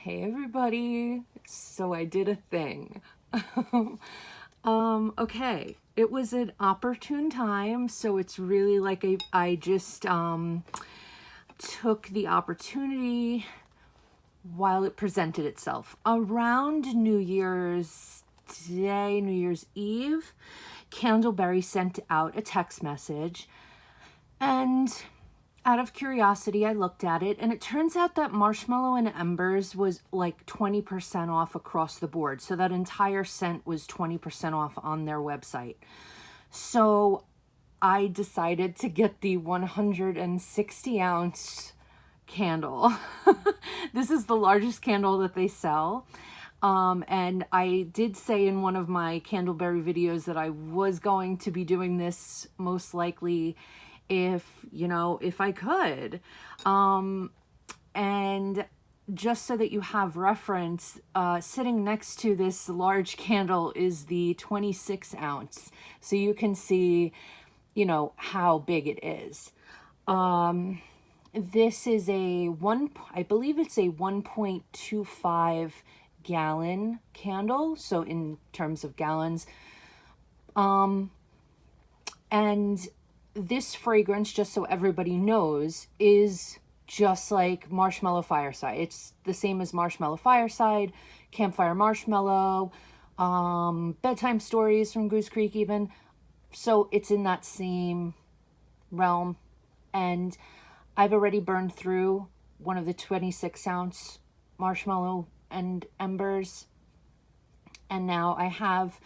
Hey everybody, so I did a thing. Okay, it was an opportune time, so it's really like I just took the opportunity while it presented itself. Around New Year's Day, New Year's Eve, Candleberry sent out a text message, and out of curiosity, I looked at it, and it turns out that Marshmallow and Embers was like 20% off across the board. So that entire scent was 20% off on their website. So I decided to get the 160 ounce candle. This is the largest candle that they sell. And I did say in one of my Candleberry videos that I was going to be doing this most likely if I could. And just so that you have reference, sitting next to this large candle is the 26 ounce. So you can see, how big it is. This is I believe it's a 1.25 gallon candle. So in terms of gallons, and this fragrance, just so everybody knows, is just like Marshmallow Fireside. It's the same as Marshmallow Fireside, Campfire Marshmallow, Bedtime Stories from Goose Creek even. So it's in that same realm. And I've already burned through one of the 26 ounce Marshmallow and Embers. And now I have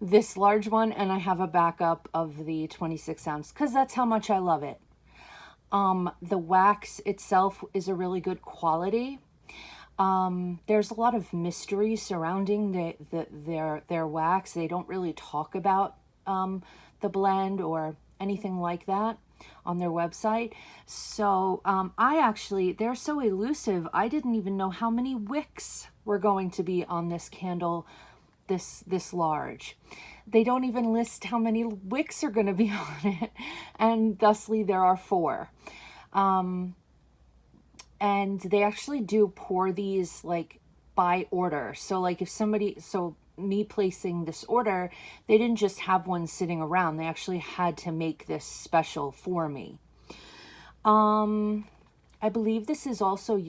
this large one, and I have a backup of the 26 ounce because that's how much I love it. The wax itself is a really good quality. There's a lot of mystery surrounding their wax. They don't really talk about the blend or anything like that on their website. So they're so elusive, I didn't even know how many wicks were going to be on this candle this large. They don't even list how many wicks are going to be on it, and thusly there are 4. And they actually do pour these like by order. So like me placing this order, they didn't just have one sitting around. They actually had to make this special for me. I believe this is also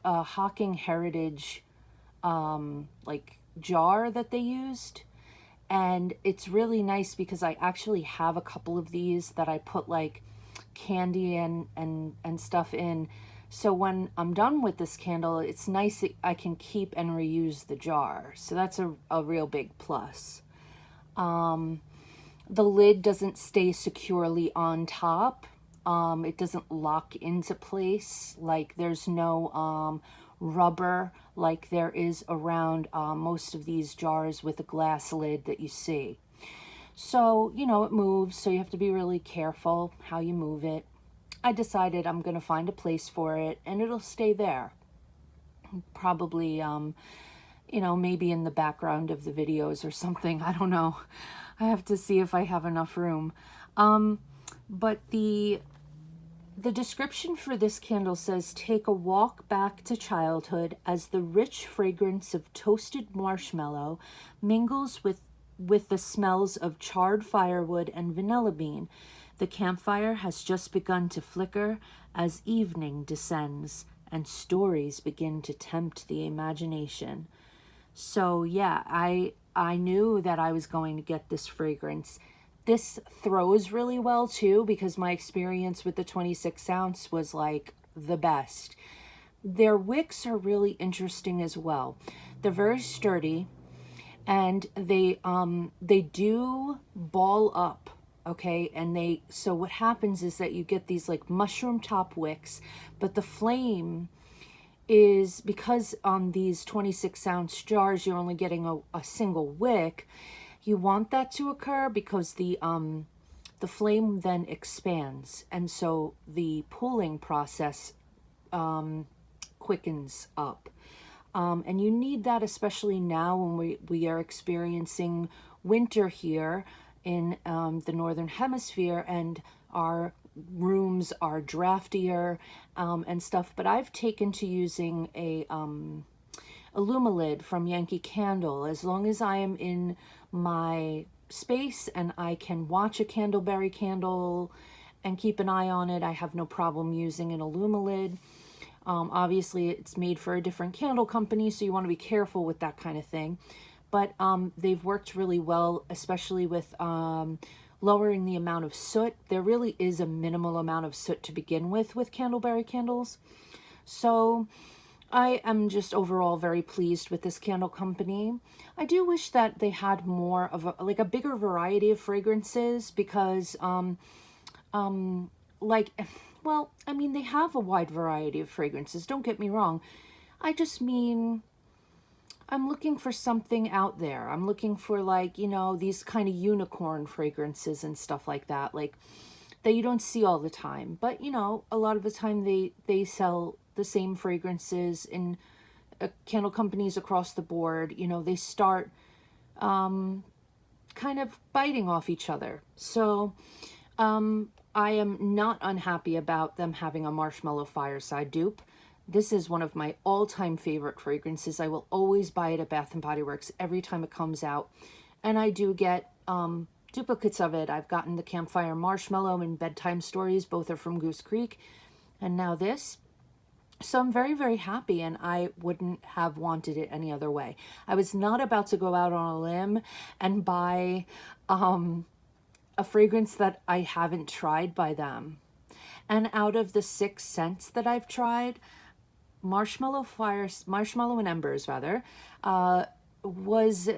a Hocking Heritage like jar that they used, and it's really nice because I actually have a couple of these that I put like candy and stuff in. So when I'm done with this candle, it's nice that I can keep and reuse the jar. So that's a real big plus. The lid doesn't stay securely on top. It doesn't lock into place. Like there's no rubber like there is around most of these jars with a glass lid that you see. So, it moves, so you have to be really careful how you move it. I decided I'm going to find a place for it, and it'll stay there. Probably, maybe in the background of the videos or something. I don't know. I have to see if I have enough room. But the description for this candle says, take a walk back to childhood as the rich fragrance of toasted marshmallow mingles with the smells of charred firewood and vanilla bean. The campfire has just begun to flicker as evening descends and stories begin to tempt the imagination. So yeah, I knew that I was going to get this fragrance. This throws really well too, because my experience with the 26 ounce was like the best. Their wicks are really interesting as well. They're very sturdy, and they do ball up, okay? And so what happens is that you get these like mushroom top wicks, but the flame is, because on these 26 ounce jars you're only getting a single wick. You want that to occur because the flame then expands, and so the pooling process quickens up. And you need that, especially now when we are experiencing winter here in the Northern Hemisphere, and our rooms are draftier and stuff. But I've taken to using a Lid from Yankee Candle. As long as I am in my space and I can watch a Candleberry candle and keep an eye on it, I have no problem using an Lid. Obviously, it's made for a different candle company, so you want to be careful with that kind of thing. But they've worked really well, especially with lowering the amount of soot. There really is a minimal amount of soot to begin with Candleberry candles. So I am just overall very pleased with this candle company. I do wish that they had more of a bigger variety of fragrances, because well, I mean, they have a wide variety of fragrances, don't get me wrong. I just mean, I'm looking for something out there. I'm looking for, like, you know, these kind of unicorn fragrances and stuff like that, like, that you don't see all the time. But, you know, a lot of the time they sell the same fragrances in candle companies across the board. You know, they start kind of biting off each other. So I am not unhappy about them having a Marshmallow Fireside dupe. This is one of my all-time favorite fragrances. I will always buy it at Bath & Body Works every time it comes out. And I do get duplicates of it. I've gotten the Campfire Marshmallow and Bedtime Stories. Both are from Goose Creek. And now this. So I'm very, very happy, and I wouldn't have wanted it any other way. I was not about to go out on a limb and buy a fragrance that I haven't tried by them. And out of the 6 scents that I've tried, Marshmallow and Embers was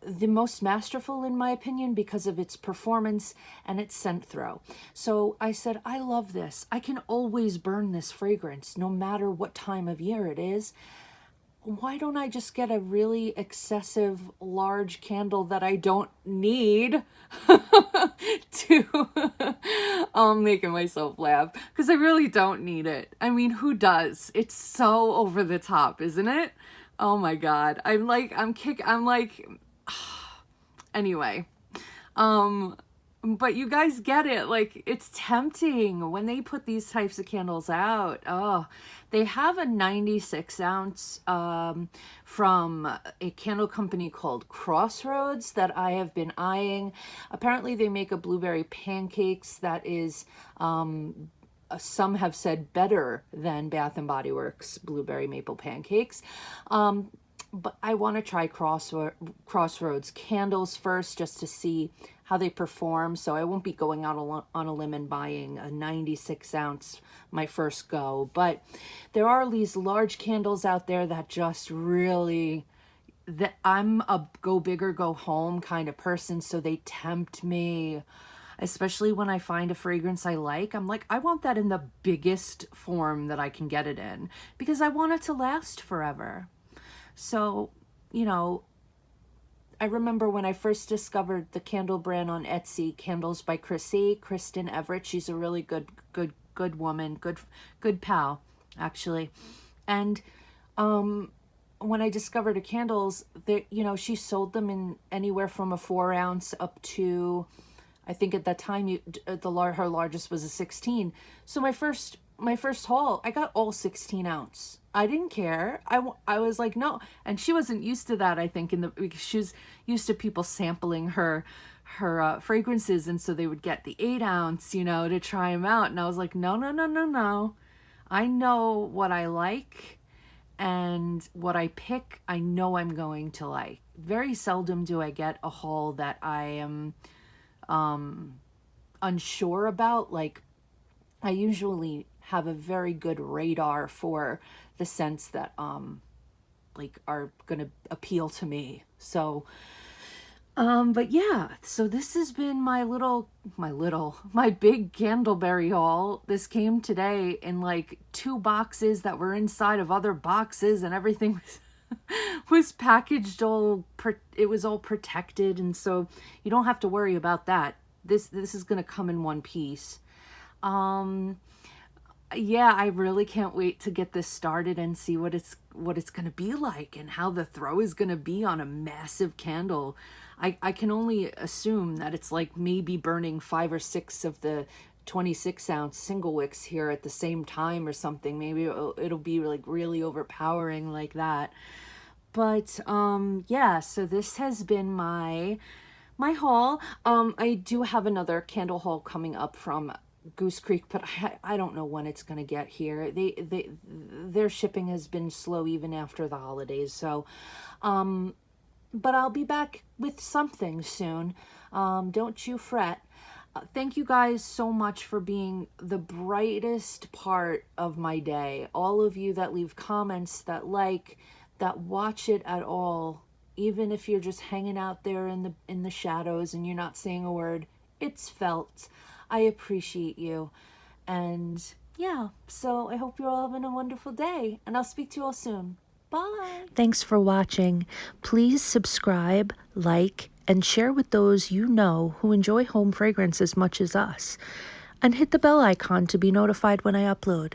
the most masterful in my opinion, because of its performance and its scent throw. So I said, I love this. I can always burn this fragrance no matter what time of year it is. Why don't I just get a really excessive large candle that I don't need to I'm making myself laugh, because I really don't need it. I mean, who does? It's so over the top, isn't it? Oh my God. Anyway, but you guys get it. Like, it's tempting when they put these types of candles out. Oh, they have a 96 ounce from a candle company called Crossroads that I have been eyeing. Apparently they make a blueberry pancakes that is, some have said, better than Bath & Body Works blueberry maple pancakes. But I want to try Crossroads candles first, just to see how they perform. So I won't be going out on a limb and buying a 96 ounce my first go. But there are these large candles out there that just really, that I'm a go big or go home kind of person. So they tempt me, especially when I find a fragrance I like. I'm like, I want that in the biggest form that I can get it in, because I want it to last forever. So, you know, I remember when I first discovered the candle brand on Etsy, Candles by Kristen Everett. She's a really good woman, good pal, actually. And when I discovered her candles, that, you know, she sold them in anywhere from a 4 ounce up to, I think at that time, her largest was a 16. So my first haul, I got all 16 ounce. I didn't care. I was like, no. And she wasn't used to that, I think, because she's used to people sampling her fragrances. And so they would get the 8 ounce, you know, to try them out. And I was like, no. I know what I like, and what I pick, I know I'm going to like. Very seldom do I get a haul that I am unsure about. Like, I usually have a very good radar for the scents that like are gonna appeal to me. So but yeah, so this has been my big Candleberry haul. This came today in like 2 boxes that were inside of other boxes, and everything was packaged it was all protected, and so you don't have to worry about that. This is gonna come in one piece. Yeah, I really can't wait to get this started and see what it's going to be like, and how the throw is going to be on a massive candle. I can only assume that it's like maybe burning 5 or 6 of the 26 ounce single wicks here at the same time or something. Maybe it'll be like really overpowering like that. But yeah, so this has been my haul. I do have another candle haul coming up from Goose Creek, but I don't know when it's going to get here. Their shipping has been slow even after the holidays. So but I'll be back with something soon. Don't you fret. Thank you guys so much for being the brightest part of my day. All of you that leave comments, that like, that watch it at all, even if you're just hanging out there in the shadows and you're not saying a word, it's felt. I appreciate you. And yeah, so I hope you're all having a wonderful day, and I'll speak to you all soon. Bye. Thanks for watching. Please subscribe, like, and share with those you know who enjoy home fragrance as much as us. And hit the bell icon to be notified when I upload.